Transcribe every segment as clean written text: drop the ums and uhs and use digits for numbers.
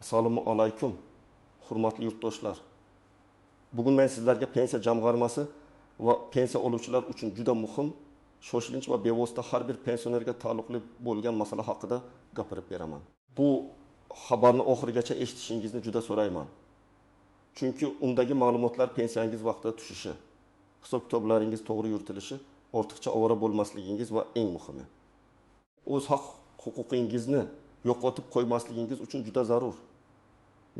Assalomu alaykum, hurmatli yurtdoshlar. Bugun men sizlarga pensiya jamg'armasi va pensiya oluvchilar uchun juda muhim, shoshilinch va bevosita har bir pensionerga taalluqli bo'lgan masala haqida gapirib beraman. Bu xabarni oxirigacha eshitishingizni juda so'rayman. Chunki undagi ma'lumotlar pensiyangiz vaqtida tushishi, hisob-kitoblaringiz to'g'ri yuritilishi, ortiqcha ovora bo'lmasligingiz va eng muhimi, o'z haq-huquqingizni yo'qotib qo'ymasligingiz uchun juda zarur.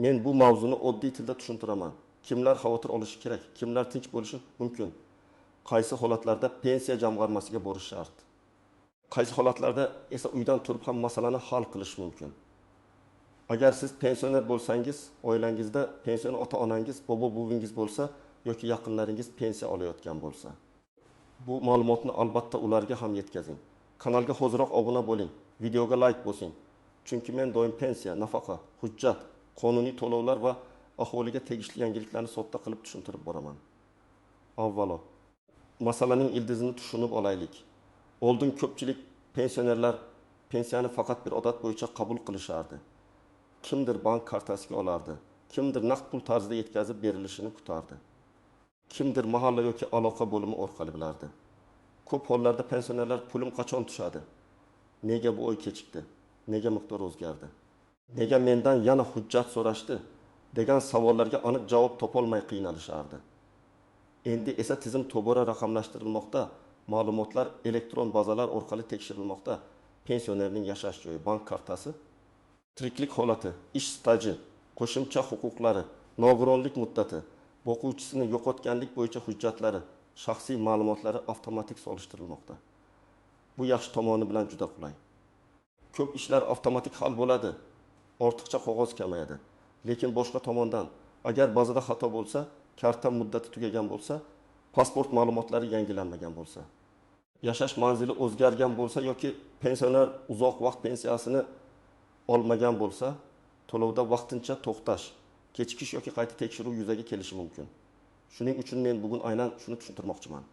Men bu mavzuni oddiy tilda tushuntiraman. Kimlar xavotir olishi kerak, kimlar tinch bo'lishi mumkin? Qaysi holatlarda pensiya jamg'armasiga borish shart? Qaysi holatlarda esa uydan turib ham masalani hal qilish mumkin? Agar siz pensioner bo'lsangiz, oilangizda pensioner ota-onangiz, bobo-buvingiz bo'lsa yoki yaqinlaringiz pensiya olayotgan bo'lsa, bu ma'lumotni albatta ularga ham yetkazing. Kanalga hoziroq obuna bo'ling, videoga like bosing. Chunki men doim pensiya, nafaqa, hujjat, qonuniy to'lovlar va aholiga tegishli yangiliklarni sodda qilib tushuntirib boraman. Avvalo, masalaning ildizini tushunib olaylik. Oldin ko'pchilik pensionerlar pensiyani faqat bir odat bo'yicha qabul qilishardi. Kimdir bank kartasiga olardi, kimdir naqd pul tarzida yetkazib berilishini kutardi. Kimdir mahalla yoki aloqa bo'limi orqali bilardi. Ko'p hollarda pensionerlar pulim qachon tushadi? Nega bu oy kechikdi? Nega miqdor o'zgardi? Nega mendan yana hujjat so'rashdi? Degan savollarga aniq javob topolmay qiynalishardi. Endi esa tizim tobora raqamlashtirilmoqda, ma'lumotlar elektron bazalar orqali tekshirilmoqda. Pensionerning yashash joyi, bank kartasi, tiriklik holati, ish staji, qo'shimcha huquqlari, nogironlik muddati, boquvchisini yo'qotganlik bo'yicha hujjatlari, shaxsiy ma'lumotlari avtomatik solishtirilmoqda. Bu yaxshi tomoni bilan juda qulay. Ko'p ishlar avtomatik hal bo'ladi, ortiqcha qog'oz kamayadi. Lekin boshqa tomondan, agar bazada xato bo'lsa, karta muddati tugagan bo'lsa, pasport ma'lumotlari yangilanmagan bo'lsa, yashash manzili o'zgargan bo'lsa yoki pensioner uzoq vaqt pensiyasini olmagan bo'lsa, to'lovda vaqtincha to'xtash, kechikish yoki qayta tekshiruv yuzaga kelishi mumkin. Shuning uchun men bugun aynan shuni tushuntirmoqchiman.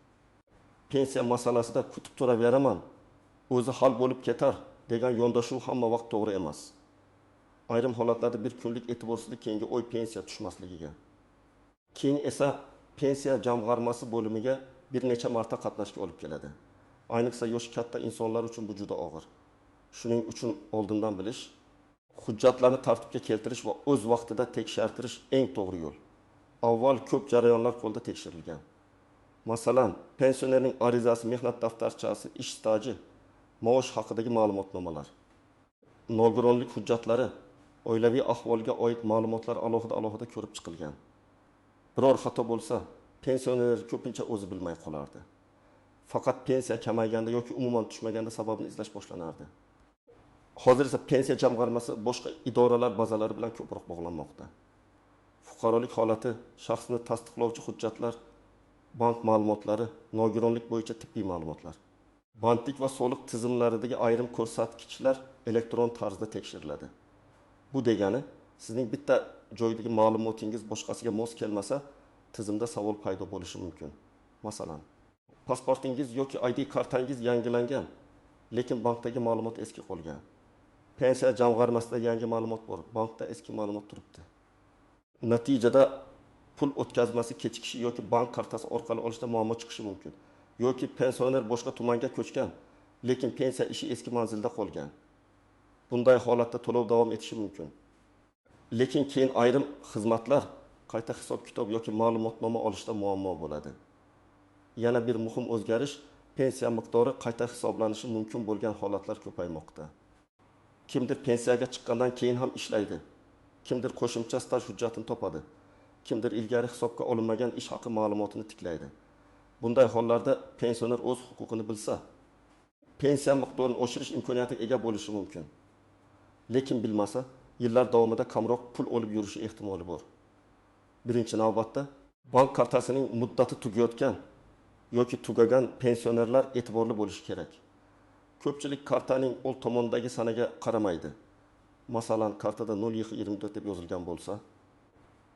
Pensiya masalasida kutib turaveraman, o'zi hal bo'lib ketar degan yondashuv hamma vaqt to'g'ri emas. Ayrim holatlarda bir kunlik e'tiborsizlik keyingi oy pensiya tushmasligiga, keyin esa pensiya jamg'armasi bo'limiga bir necha marta qatnashga olib keladi. Ayniqsa yosh katta insonlar uchun bu juda og'ir. Shuning uchun oldindan bilish, hujjatlarni tartibga keltirish va o'z vaqtida tekshirtirish eng to'g'ri yo'l. Avval ko'p jarayonlar qo'lda tekshirilgan. Masalan, pensionerning arizasi, mehnat daftarchasi, ish staji, maosh haqidagi ma'lumotnomalar, nogironlik hujjatlari, oilaviy ahvolga oid ma'lumotlar alohida ko'rib chiqilgan. Biror xato bo'lsa, pensioner ko'pincha o'zi bilmay qolardi. Faqat pensiya kamayganda yoki umuman tushmaganda sababini izlash boshlanardi. Hozir esa pensiya jamg'armasi boshqa idoralar bazalari bilan ko'proq bog'lanmoqda. Fuqarolik holati, shaxsni tasdiqlovchi hujjatlar, bank ma'lumotlari, nogironlik bo'yicha tibbiy ma'lumotlar, bandlik va soliq tizimlaridagi ayrim ko'rsatkichlar elektron tarzda tekshiriladi. Bu degani, sizning bitta joydagi ma'lumotingiz boshqasiga mos kelmasa, tizimda savol paydo bo'lishi mumkin. Masalan, pasportingiz yoki ID kartangiz yangilangan, lekin bankdagi ma'lumot eski qolgan. Pensiya jamg'armasida yangi ma'lumot bor, bankda eski ma'lumot turibdi. Natijada pul o'tkazmasi kechikishi yoki bank kartasi orqali olishda muammo chiqishi mumkin. Yoki pensioner boshqa tumanga ko'chgan, lekin pensiya ishi eski manzilda qolgan. Bunday holatda to'lov davom etishi mumkin. Lekin keyin ayrim xizmatlar, qayta hisob-kitob yoki ma'lumotnoma olishda muammo bo'ladi. Yana bir muhim o'zgarish, pensiya miqdori qayta hisoblanishi mumkin bo'lgan holatlar ko'paymoqda. Kimdir pensiyaga chiqqandan keyin ham ishlaydi. Kimdir qo'shimcha staj hujjatini topadi. Kimdir ilgari hisobga olinmagan ish haqi ma'lumotini tiklaydi. Bunday hollarda pensioner o'z huquqini bilsa, pensiya miqdorini oshirish imkoniyatiga ega bo'lishi mumkin. Lekin bilmasa, yillar davomida kamroq pul olib yurishi ehtimoli bor. Birinchi navbatda, bank kartasining muddati tugayotgan yoki tugagan pensionerlar e'tiborli bo'lishi kerak. Ko'pchilik kartaning old tomondagi sanaga qaramaydi. Masalan, kartada 0-24 deb yozilgan bo'lsa,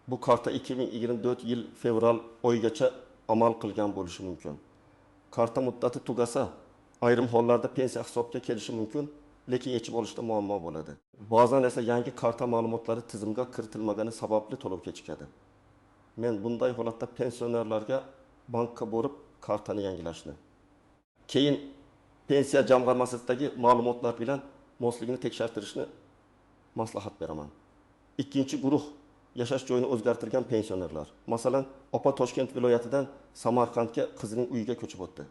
bu karta 2024 yil fevral oyigacha amal qilgan bo'lishi mumkin. Karta muddati tugasa, ayrim hollarda pensiya hisobga kelishi mumkin lekin yechib olishda muammo bo'ladi. Ba'zan esa yangi karta ma'lumotlari tizimga kiritilmagani sababli to'lov kechikadi. Men bunday holatda pensionerlarga bankka borib kartani yangilashni, keyin pensiya jamg'armasidagi ma'lumotlar bilan mosligini tekshirtirishni maslahat beraman. Ikkinchi guruh yashash joyini o'zgartirgan pensionerlar. Masalan, opa Toshkent viloyatidan Samarqandga qizining uyiga ko'chib o'tdi.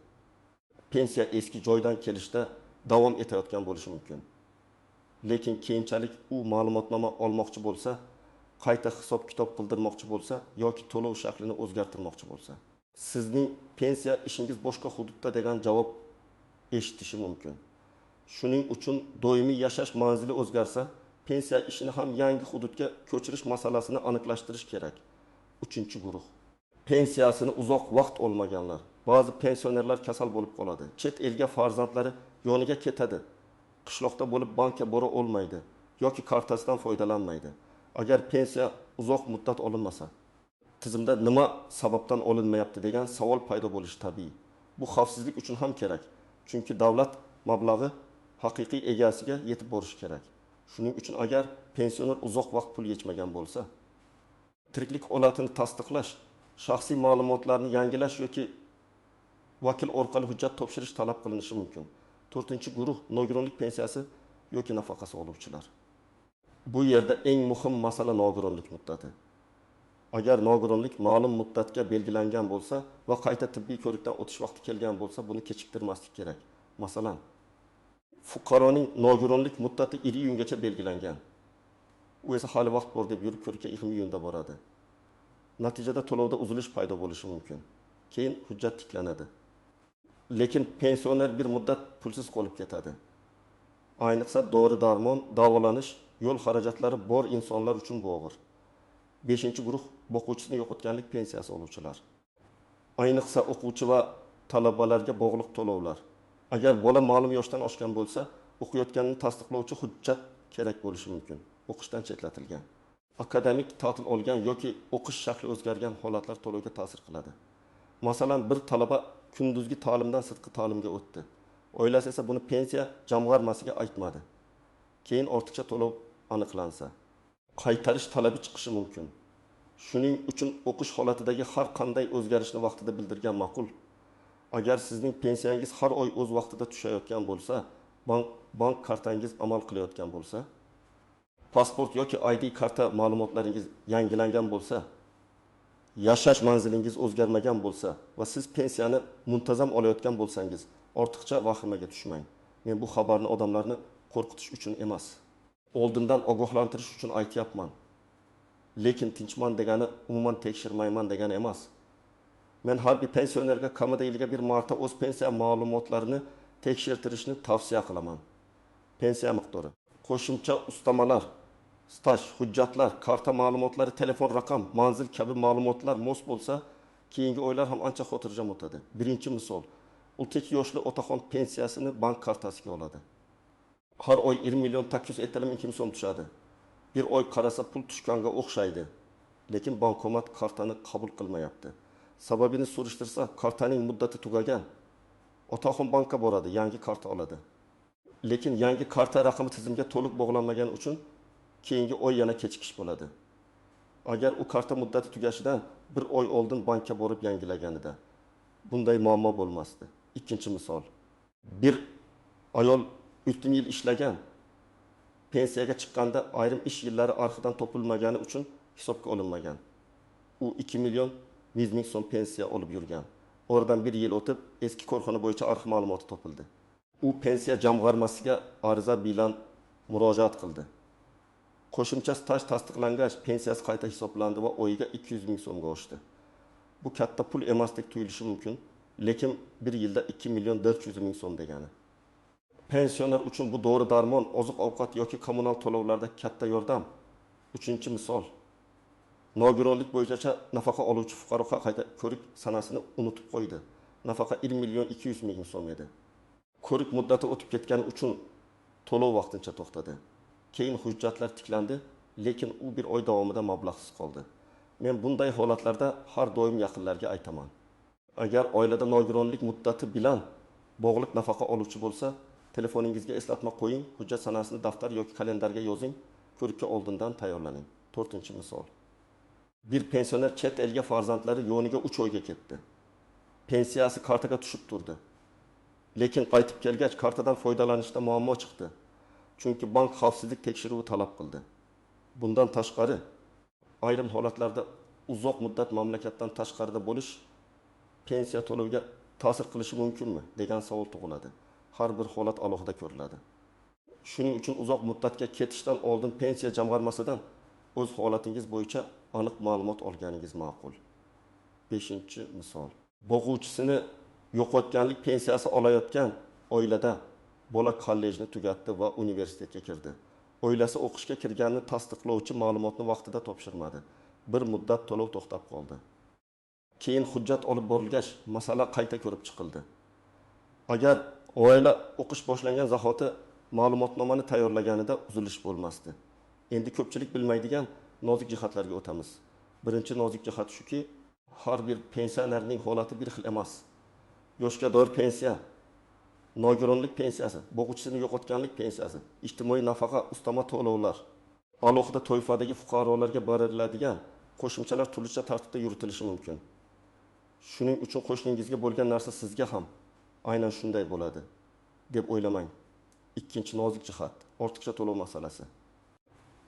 Pensiya eski joydan kelishda davom etayotgan bo'lishi mumkin. Lekin keyinchalik u ma'lumotnoma olmoqchi bo'lsa, qayta hisob-kitob qildirmoqchi bo'lsa yoki to'lov shaklini o'zgartirmoqchi bo'lsa, sizning pensiya ishingiz boshqa hududda degan javob eshitishi mumkin. Shuning uchun doimiy yashash manzili o'zgarsa, pensiya ishini ham yangi hududga ko'chirish masalasini aniqlashtirish kerak. Uchinchi guruh. Pensiyasini uzoq vaqt olmaganlar. Ba'zi pensionerlar kasal bo'lib qoladi. Chet elga farzandlari yoniga ketadi. Qishloqda bo'lib bankka bora olmaydi yoki kartasidan foydalanmaydi. Agar pensiya uzoq muddat olinmasa, tizimda nima sababdan olinmayapti degan savol paydo bo'lishi tabiiy. Bu xavfsizlik uchun ham kerak. Chunki davlat mablag'i haqiqiy egasiga yetib borishi kerak. Shuning uchun agar pensioner uzoq vaqt pul yechmagan bo'lsa, tiriklik holatini tasdiqlash, shaxsiy ma'lumotlarni yangilash yoki vakil orqali hujjat topshirish talab qilinishi mumkin. 4-guruh nogironlik pensiyasi yoki nafaqasi oluvchilar. Bu yerda eng muhim masala nogironlik muddati. Agar nogironlik ma'lum muddatga belgilangan bo'lsa va qayta tibbiy ko'rikdan o'tish vaqti kelgan bo'lsa, buni kechiktirmaslik kerak. Masalan, fuqaroning nogironlik muddati 2 iyungacha belgilangan. U esa hali vaqt bor deb yurib ko'rikka 20 iyunda boradi. Natijada to'lovda uzilish paydo bo'lishi mumkin. Keyin hujjat tiklanadi. Lekin pensioner bir muddat pulsiz qolib ketadi. Ayniqsa dori-darmon, davolanish, yo'l xarajatlari bor insonlar uchun bu og'ir. 5-guruh o'quvchisini yo'qotganlik pensiyasi oluvchilar. Ayniqsa o'quvchi va talabalarga bog'liq to'lovlar. Agar bola ma'lum yoshdan oshgan bo'lsa, o'qiyotganini tasdiqlovchi hujjat kerak bo'lishi mumkin. O'qishdan chetlatilgan, akademik ta'til olgan yoki o'qish shakli o'zgargan holatlar to'lovga ta'sir qiladi. Masalan, bir talaba kunduzgi ta'limdan sirtqi ta'limga o'tdi. Oilasi esa buni pensiya jamg'armasiga aytmadi. Keyin ortiqcha to'lov aniqlansa, qaytarish talabi chiqishi mumkin. Shuning uchun o'qish holatidagi har qanday o'zgarishni vaqtida bildirgan ma'qul. Agar sizning pensiyangiz har oy o'z vaqtida tushayotgan bo'lsa, bank kartangiz amal qilayotgan bo'lsa, pasport yoki ID karta ma'lumotlaringiz yangilangan bo'lsa, yashash manzilingiz o'zgarmagan bo'lsa va siz pensiyani muntazam olayotgan bo'lsangiz, ortiqcha vahimaga tushmang. Men bu xabarni odamlarni qo'rqitish uchun emas, oldindan ogohlantirish uchun aytyapman. Lekin tinchman degani umuman tekshirmayman degani emas. Men har bir pensionerga kamida yiliga bir marta o'z pensiya ma'lumotlarini tekshirtirishni tavsiya qilaman. Pensiya miqdori, qo'shimcha ustamalar, staj, hujjatlar, karta ma'lumotlari, telefon raqam, manzil kabi ma'lumotlar mos bo'lsa, keyingi oylar ham ancha xotirjam o'tadi. Birinchi misol, 32 yoshli otaxon pensiyasini bank kartasiga oladi. Har oy 20 million 850 ming so'm tushadi. Bir oy qarasa pul tushganga o'xshaydi. Lekin bankomat kartani qabul qilmayapti. Sababini surishtirsa, kartaning muddati tugagan. Otaxon bankka boradi, yangi karta oladi. Lekin yangi karta raqami tizimga to'liq bog'lanmagani uchun keyingi oy yana kechikish bo'ladi. Agar u karta muddati tugashidan bir oy oldin bankka borib yangilaganida bunday muammo bo'lmasdi. Ikkinchi misol. Bir ayol 3 yil ishlagan, pensiyaga chiqqanda ayrim ish yillari arxidan topilmagani uchun hisobga olinmagan. U 2 million 100 ming so'm pensiya olib yurgan. Oradan bir yil o'tib, eski korxona bo'yicha arxiv ma'lumoti topildi. U pensiya jamg'armasiga ariza bilan murojaat qildi. Qo'shimcha staj tasdiqlangach, pensiyasi qayta hisoblandi va oyiga 200 ming so'mga oshdi. Bu katta pul emasdek tuyulishi mumkin, lekin bir yilda 2 million 400 ming so'm degani. Pensioner uchun bu dori-darmon, oziq-ovqat yoki kommunal to'lovlarda katta yordam. 3-misol. Nogironlik bo'yicha nafaqa oluvchi fuqaroga qayta ko'rik sanasini unutib qo'ydi. Nafaqa 1 million 200 ming so'm edi. Ko'rik muddati o'tib ketgani uchun to'lov vaqtincha to'xtadi. Keyin hujjatlar tiklandi, lekin u bir oy davomida mablag'siz qoldi. Men bunday holatlarda har doim yaqinlarga aytaman. Agar oilada nogironlik muddati bilan bog'liq nafaqa oluvchi bo'lsa, telefoningizga eslatma qo'ying, hujjat sanasini daftar yoki kalendarga yozing, ko'rikka oldindan tayyorlaning. 4-misol. Bir pensioner chet elga farzandlari yoniga 3 oyga ketdi. Pensiyasi kartaga tushib turdi. Lekin qaytib kelgach kartadan foydalanishda muammo chiqdi. Chunki bank xavfsizlik tekshiruvi talab qildi. Bundan tashqari, ayrim holatlarda uzoq muddat mamlakatdan tashqarida bo'lish pensiya to'loviga ta'sir qilishi mumkinmi degan savol tug'iladi. Har bir holat alohida ko'riladi. Shuning uchun uzoq muddatga ketishdan oldin pensiya jamg'armasidan o'z holatingiz bo'yicha aniq ma'lumot olganingiz ma'qul. 5-misol. Boquvchisini yo'qotganlik pensiyasi olayotgan oilada bola kollejni tugatdi va universitetga kirdi. Oilasi o'qishga kirganini tasdiqlovchi ma'lumotni vaqtida topshirmadi. Bir muddat to'lov to'xtab qoldi. Keyin hujjat olib borilgach, masala qayta ko'rib chiqildi. Agar oila o'qish boshlangan zahoti ma'lumotnomani tayyorlaganida uzilish bo'lmasdi. Endi ko'pchilik bilmaydigan nozik jihatlarga o'tamiz. Birinchi nozik jihat shuki, har bir pensionerning holati bir xil emas. Yoshga doir pensiya, nogironlik pensiyasi, boquvchisini yo'qotganlik pensiyasi, ijtimoiy nafaqa, ustama to'lovlar, alohida toifadagi fuqarolarga beriladigan qo'shimchalar turlicha tartibda yuritilishi mumkin. Shuning uchun qo'shningizga bo'lgan narsa sizga ham aynan shunday bo'ladi deb o'ylamang. Ikkinchi nozik jihat, ortiqcha to'lov masalasi.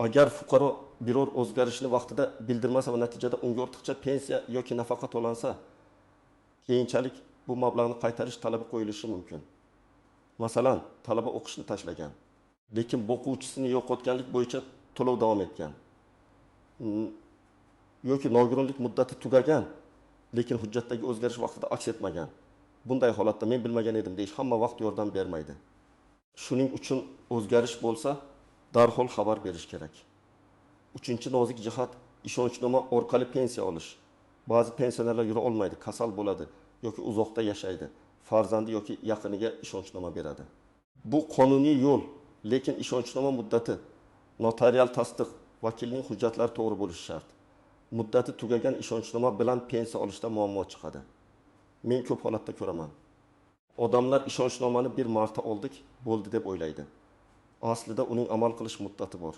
Agar fuqaro biror o'zgarishni vaqtida bildirmasa va natijada unga ortiqcha pensiya yoki nafaqa to'lansa, keyinchalik bu mablag'ni qaytarish talabi qo'yilishi mumkin. Masalan, talaba o'qishni tashlagan, lekin boquvchisini yo'qotganlik bo'yicha to'lov davom etgan. Yoki nogironlik muddati tugagan, lekin hujjatdagi o'zgarish vaqtida aks etmagan. Bunday holatda men bilmagan edim deyish hamma vaqt yordam bermaydi. Shuning uchun o'zgarish bo'lsa, darhol xabar berish kerak. 3-nozik jihat ishonchnoma orqali pensiya olish. Ba'zi pensionerlar yura olmaydi, kasal bo'ladi yoki uzoqda yashaydi. Farzandi yoki yaqiniga ishonchnoma beradi. Bu qonuniy yo'l, lekin ishonchnoma muddati, notarial tasdiq, vakilning hujjatlari to'g'ri bo'lishi shart. Muddati tugagan ishonchnoma bilan pensiya olishda muammo chiqadi. Men ko'p holatda ko'raman. Odamlar ishonchnomani bir marta oldik, bo'ldi deb o'ylaydi. Aslida uning amal qilish muddati bor.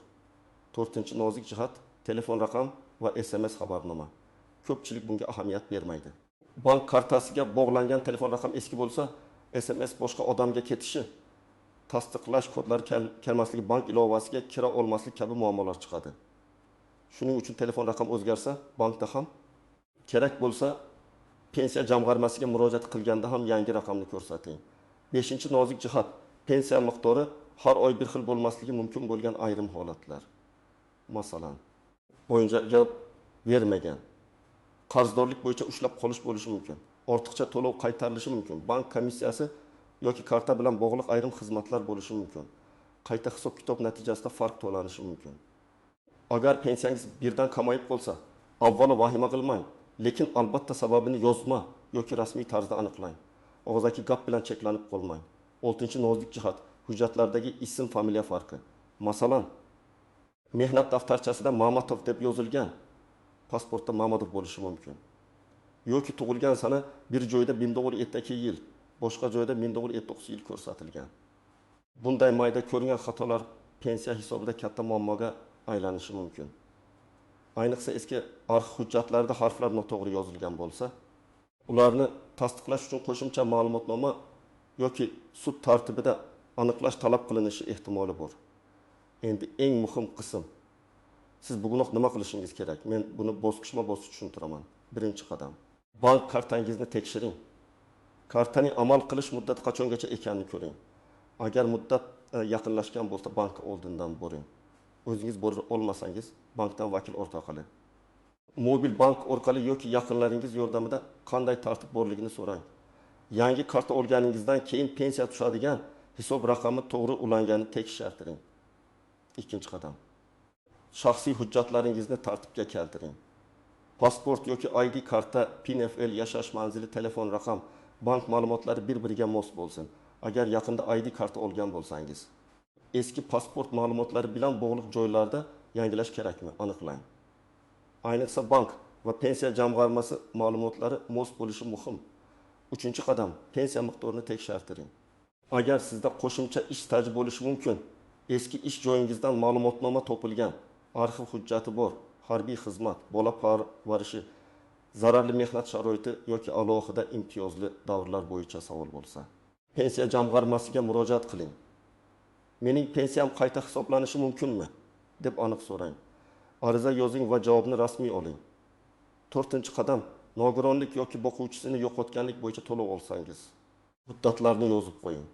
4-nozik jihat telefon raqam va SMS xabarnoma. Ko'pchilik bunga ahamiyat bermaydi. Bank kartasiga bog'langan telefon raqam eski bo'lsa, SMS boshqa odamga ketishi, tasdiqlash kodlari kelmasligi, bank ilovasiga kira olmaslik kabi muammolar chiqadi. Shuning uchun telefon raqam o'zgarsa, bankda ham kerak bo'lsa, pensiya jamg'armasiga murojaat qilganda ham yangi raqamni ko'rsating. 5-nozik jihat pensiya miqdori har oy bir xil bo'lmasligi mumkin bo'lgan ayrim holatlar. Masalan, o'yinchoqga bermagan, qarzdorlik bo'yicha ushlab qolish bo'lishi mumkin. Ortiqcha to'lov qaytarilishi mumkin. Bank komissiyasi yoki karta bilan bog'liq ayrim xizmatlar bo'lishi mumkin. Qayta hisob-kitob natijasida farq to'lanishi mumkin. Agar pensiyangiz birdan kamayib qolsa, avvalo vahima qilmang, lekin albatta sababini yozma yoki rasmiy tarzda aniqlang. Og'zaki gap bilan cheklanib qolmang. 6-nozik jihat hujjatlardagi ism familiya farqi. Masalan, mehnat daftarchasida Mamatov deb yozilgan, pasportda Mamadov bo'lishi mumkin. Yoki tug'ilgan sana bir joyda 1972 yil, boshqa joyda 1979 yil ko'rsatilgan. Bunday mayda ko'ringan xatolar pensiya hisobida katta muammoga aylanishi mumkin. Ayniqsa eski arxiv hujjatlarida harflar noto'g'ri yozilgan bo'lsa, ularni tasdiqlash uchun qo'shimcha ma'lumotnoma yoki sud tartibida aniqlash talab qilinishi ehtimoli bor. Endi eng muhim qism. Siz bugunoq nima qilishingiz kerak? Men buni bosqichma-bosqich tushuntiraman. Birinchi qadam. Bank kartangizni tekshiring. Kartaning amal qilish muddati qachongacha ekanini ko'ring. Agar muddat yaqinlashgan bo'lsa, bankka oldindan boring. O'zingiz bora olmasangiz, bankdan vakil orqa qiling. Mobil bank orqali yoki yaqinlaringiz yordamida qanday tartib borligini so'rang. Yangi karta olganingizdan keyin pensiya tushadigan hisob raqami to'g'ri ulanganini tekshirtiring. Ikkinchi qadam. Shaxsiy hujjatlaringizni tartibga keltiring. Pasport yoki ID karta, PNFL, yashash manzili, telefon raqam, bank ma'lumotlari bir-biriga mos bo'lsin. Agar yaqinda ID karta olgan bo'lsangiz, eski pasport ma'lumotlari bilan bog'liq joylarda yangilash kerakmi? Aniqlang. Ayniqsa bank va pensiya jamg'armasi ma'lumotlari mos bo'lishi muhim. 3-qadam, pensiya miqdorini tekshirtiring. Agar sizda qo'shimcha ish staji bo'lishi mumkin, eski ish joyingizdan ma'lumotnoma topilgan, arxiv hujjati bor, harbiy xizmat, bola parvarishi, zararli mehnat sharoiti yoki alohida imtiyozli davrlar bo'yicha savol bo'lsa, pensiya jamg'armasiga murojaat qiling. Mening pensiyam qayta hisoblanishi mumkinmi? deb aniq so'rang. Ariza yozing va javobni rasmiy oling. 4-qadam, nogironlik yoki boquvchisini yo'qotganlik bo'yicha to'lov olsangiz, muddatlarni yozib qo'ying.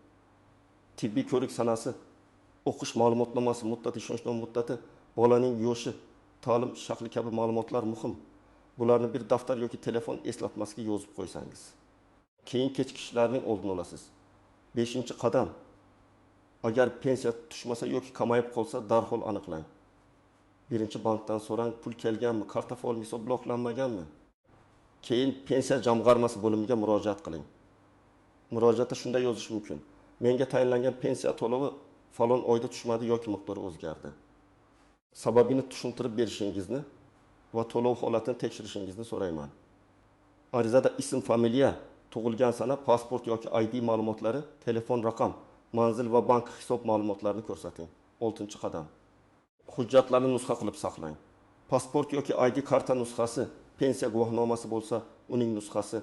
Tibbiy ko'rik sanasi, o'qish ma'lumotnomasi muddati, ishonchnoma muddati, bolaning yoshi, ta'lim shakli kabi ma'lumotlar muhim. Bularni bir daftar yoki telefon eslatmasiga yozib qo'ysangiz, keyin kechikishlarning oldini olasiz. 5-qadam, agar pensiya tushmasa yoki kamayib qolsa, darhol aniqlang. Birinchi bankdan so'rang, pul kelganmi, karta faol hisob bloklanmaganmi? Keyin pensiya jamg'armasi bo'limiga murojaat qiling. Murojaatda shunday yozish mumkin: menga tayinlangan pensiya to'lovi falon oyda tushmadi yoki miqdori o'zgardi. Sababini tushuntirib berishingizni va to'lov holatini tekshirishingizni so'rayman. Arizada ism, familiya, tug'ilgan sana, pasport yoki ID ma'lumotlari, telefon raqam, manzil va bank hisob ma'lumotlarini ko'rsating. 6-qadam. Hujjatlarni nusxa qilib saqlang. Pasport yoki ID karta nusxasi, pensiya guvohnomasi bo'lsa, uning nusxasi,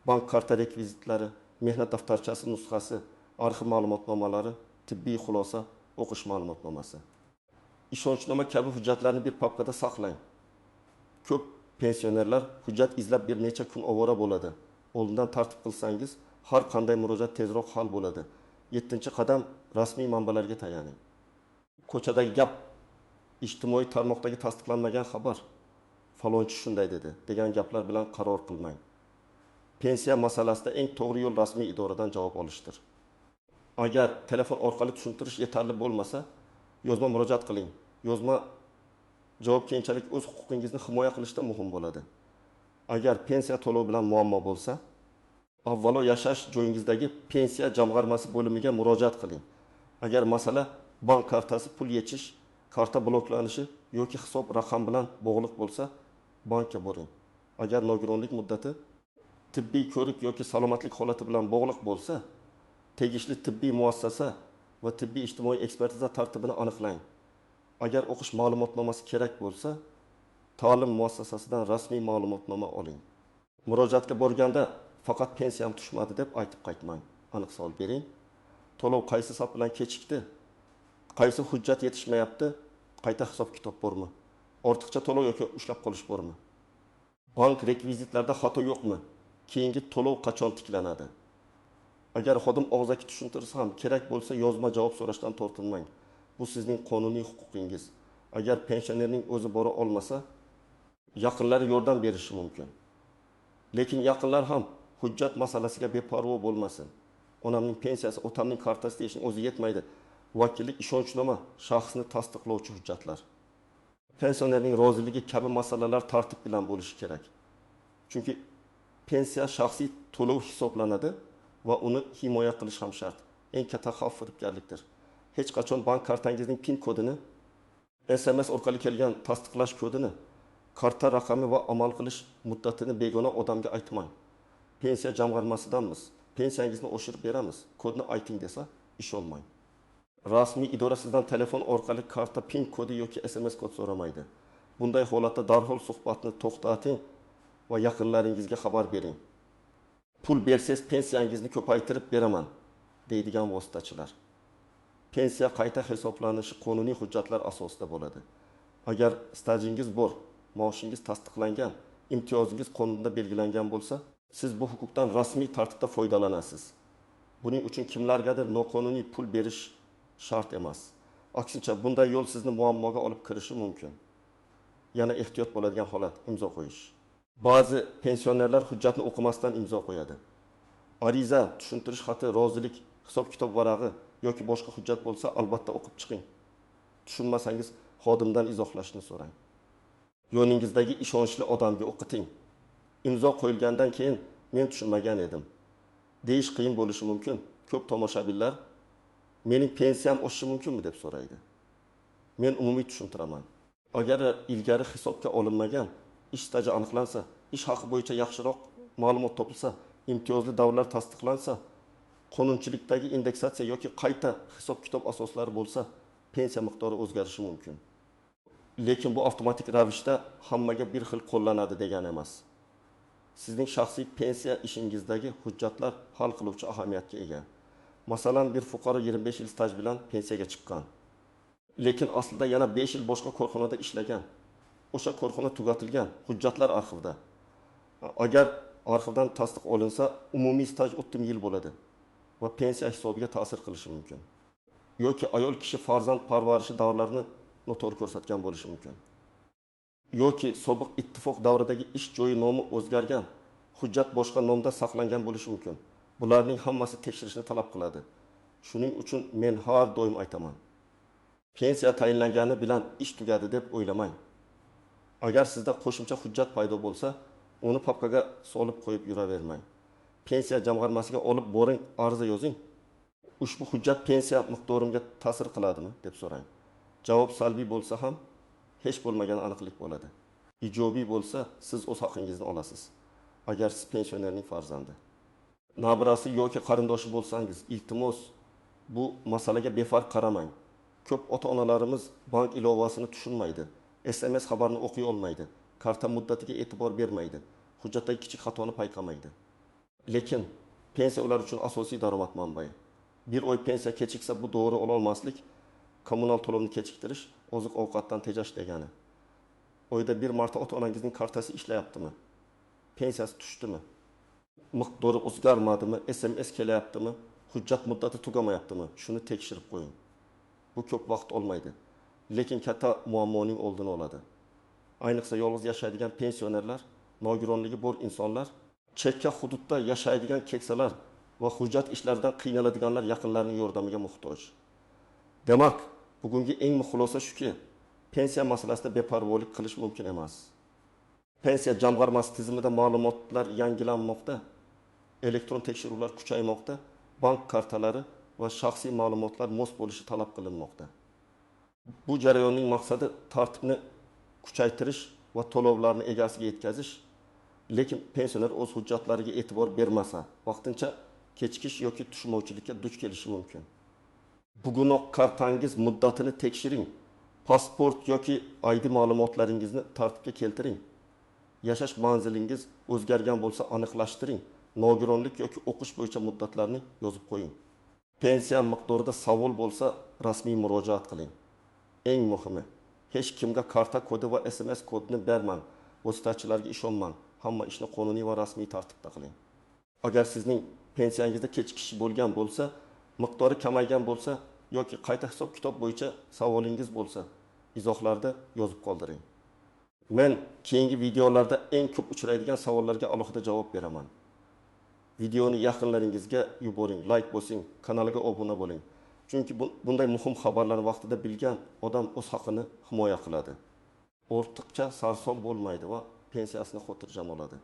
bank karta rekvizitlari, mehnat daftarchasi nusxasi, arxiv ma'lumotnomalari, tibbiy xulosa, o'qish ma'lumotnomasi. Ishonchnoma kabi hujjatlarni bir papkada saqlang. Ko'p pensionerlar hujjat izlab bir necha kun ovora bo'ladi. Oldindan tartib qilsangiz, har qanday murojaat tezroq hal bo'ladi. 7-qadam, rasmiy manbalarga tayaning. Ko'chadagi gap, ijtimoiy tarmoqdagi tasdiqlanmagan xabar, falonchi shunday dedi degan gaplar bilan qaror qilmang. Pensiya masalasida eng to'g'ri yo'l rasmiy idoradan javob olishdir. Agar telefon orqali tushuntirish yetarli bo'lmasa, yozma murojaat qiling. Yozma javob keyinchalik o'z huquqingizni himoya qilishda muhim bo'ladi. Agar pensiya to'lovi bilan muammo bo'lsa, avvalo yashash joyingizdagi pensiya jamg'armasi bo'limiga murojaat qiling. Agar masala bank kartasi, pul yechish, karta bloklanishi yoki hisob raqam bilan bog'liq bo'lsa, bankka boring. Agar nogironlik muddati tibbiy ko'rik yoki salomatlik holati bilan bog'liq bo'lsa, tegishli tibbiy muassasa va tibbiy ijtimoiy ekspertiza tartibini aniqlang. Agar o'qish ma'lumotnomasi kerak bo'lsa, ta'lim muassasasidan rasmiy ma'lumotnoma oling. Murojaatga borganda faqat pensiyam tushmadi deb aytib qaytmang. Aniq savol bering. To'lov qaysi hisob bilan kechikdi? Qaysi hujjat yetishmayapti? Qayta hisob kitob bormi? Ortiqcha to'lov yoki ushlab qolish bormi? Bank rekvizitlarida xato yo'qmi? Keyingi to'lov qachon tiklanadi? Agar xodim og'zaki tushuntirsa ham kerak bo'lsa, yozma javob so'rashdan tortinmang. Bu sizning qonuniy huquqingiz. Agar pensionerning o'zi bora olmasa, yaqinlari yordam berishi mumkin. Lekin yaqinlar ham hujjat masalasiga beparvo bo'lmasin. Onamning pensiyasi, otamning kartasi deyishning o'zi yetmaydi. Vakillik, ishonchnoma, shaxsni tasdiqlovchi hujjatlar. Pensionerning roziligi kabi masalalar tartib bilan bo'lishi kerak. Chunki pensiya shaxsiy to'lov hisoblanadi va uni himoya qilish ham shart. Eng katta xavf firibgarlikdir. Hech qachon bank kartangizning PIN kodini, SMS orqali kelgan tasdiqlash kodini, karta raqami va amal qilish muddatini begona odamga aytmang. Pensiya jamg'armasidanmiz, pensiyangizni oshirib beramiz, kodni ayting desa, ish olmang. Rasmiy idora sizdan telefon orqali karta PIN kodi yoki SMS kod so'ramaydi. Bunday holatda darhol suhbatni to'xtating va yaqinlaringizga xabar bering. Pul bersangiz pensiyangizni ko'paytirib beraman, deydigan vositachilar. Pensiya qayta hisoblanishi qonuniy hujjatlar asosida bo'ladi. Agar stajingiz bor, maoshingiz tasdiqlangan, imtiyozingiz qonunda belgilangan bo'lsa, siz bu huquqdan rasmiy tartibda foydalanasiz. Buning uchun kimlargadir noqonuniy pul berish shart emas. Aksincha, bunday yo'l sizni muammoga olib kirishi mumkin. Yana ehtiyot bo'ladigan holat, imzo qo'yish. Ba'zi pensionerlar hujjatni o'qimasdan imzo qo'yadi. Ariza, tushuntirish xati, rozilik, hisob-kitob varag'i yoki boshqa hujjat bo'lsa, albatta o'qib chiqing. Tushunmasangiz, xodimdan izohlashni so'rang. Yo'ningizdagi ishonchli odamga o'qiting. Imzo qo'yilgandan keyin men tushunmagan edim deyish qiyin bo'lishi mumkin. Ko'p tomoshabinlar mening pensiyam oshishi mumkinmi deb so'raydi. Men umumiy tushuntiraman. Agar ilgari hisobga olinmagan ish staji aniqlansa, ish haqi bo'yicha yaxshiroq ma'lumot topilsa, imtiyozli davrlar tasdiqlansa, qonunchilikdagi indeksatsiya yoki qayta hisob-kitob asoslari bo'lsa, pensiya miqdori o'zgarishi mumkin. Lekin bu avtomatik ravishda hammaga bir xil qo'llanadi degani emas. Sizning shaxsiy pensiya ishingizdagi hujjatlar hal qiluvchi ahamiyatga ega. Masalan, bir fuqaro 25 yil staj bilan pensiyaga chiqqan. Lekin aslida yana 5 yil boshqa korxonada ishlagan. O'sha korxona tugatilgan, hujjatlar arxivda. Agar arxivdan tasdiq olinsa, umumiy staj 30 yil bo'ladi va pensiya hisobiga ta'sir qilishi mumkin. Yoki ayol kishi farzand parvarishi davrlarini noto'g'ri ko'rsatgan bo'lishi mumkin. Yoki sobiq ittifoq davridagi ish joyi nomi o'zgargan, hujjat boshqa nomda saqlangan bo'lishi mumkin. Bularning hammasi tekshirishni talab qiladi. Shuning uchun men har doim aytaman. Pensiya tayinlangani bilan ish tugadi deb o'ylamang. Agar sizda qo'shimcha hujjat paydo bo'lsa, uni papkaga solib qo'yib yuravermang. Pensiya jamg'armasiga olib boring, ariza yozing. Ushbu hujjat pensiya miqdorimga ta'sir qiladimi deb so'rang. Javob salbiy bo'lsa ham hech bo'lmagan aniqlik bo'ladi. Ijobiy bo'lsa, siz o'z haqingizni olasiz. Agar siz pensionerning farzandi, nabirasi yoki qarindoshi bo'lsangiz, iltimos bu masalaga befarq qaramang. Ko'p ota-onalarimiz bank ilovasini tushunmaydi, SMS xabarini o'qiy olmaydi, karta muddatiga e'tibor bermaydi, hujjatdagi kichik xatoni payqamaydi. Lekin pensiya ular uchun asosiy daromad manbai. Bir oy pensiya kechiksa bu to'g'ri ola olmaslik, kommunal to'lovni kechiktirish, oziq-ovqatdan tejash degani. Oyda bir marta ota-onangizning kartasi ishlayaptimi? Pensiyasi tushdimi? Miqdori o'zgarmadimi? SMS kelyaptimi? Hujjat muddati tugamayaptimi? Shuni tekshirib qo'ying. Bu ko'p vaqt olmaydi, lekin katta muammoning oldini oladi. Ayniqsa yolg'iz yashaydigan pensionerlar, nogironligi bor insonlar, chekka hududda yashaydigan keksalar va hujjat ishlaridan qiynaladiganlar yaqinlarining yordamiga muhtoj. Demak, bugungi eng muhim xulosa shuki, pensiya masalasida beparvolik qilish mumkin emas. Pensiya jamg'armasi tizimida ma'lumotlar yangilanmoqda, elektron tekshiruvlar kuchaymoqda, bank kartalari va shaxsiy ma'lumotlar mos bo'lishi talab qilinmoqda. Bu jarayonning maqsadi tartibni kuchaytirish va to'lovlarni egasiga yetkazish, lekin pensioner o'z hujjatlariga e'tibor bermasa, vaqtincha kechikish yoki tushunmovchilikka duch kelishi mumkin. Bugunoq kartangiz muddatini tekshiring. Pasport yoki ID ma'lumotlaringizni tartibga keltiring. Yashash manzilingiz o'zgargan bo'lsa aniqlashtiring. Nogironlik yoki o'qish bo'yicha muddatlarni yozib qo'ying. Pensiya miqdorida savol bo'lsa, rasmiy murojaat qiling. Eng muhimi, hech kimga karta kodi va SMS kodini bermang. Vositachilarga ishonmang. Hamma ishni qonuniy va rasmiy tartibda qiling. Agar sizning pensiyangizda kechikish bo'lgan bo'lsa, miqdori kamaygan bo'lsa yoki qayta hisob-kitob bo'yicha savolingiz bo'lsa, izohlarda yozib qoldiring. Men keyingi videolarda eng ko'p uchraydigan savollarga alohida javob beraman. Videoni yaqinlaringizga yuboring, like bosing, kanaliga obuna bo'ling. Chunki bunday muhim xabarlarni vaqtida bilgan odam o'z haqini himoya qiladi. Ortiqcha sarson bo'lmaydi va pensiyasini xotirjam oladi.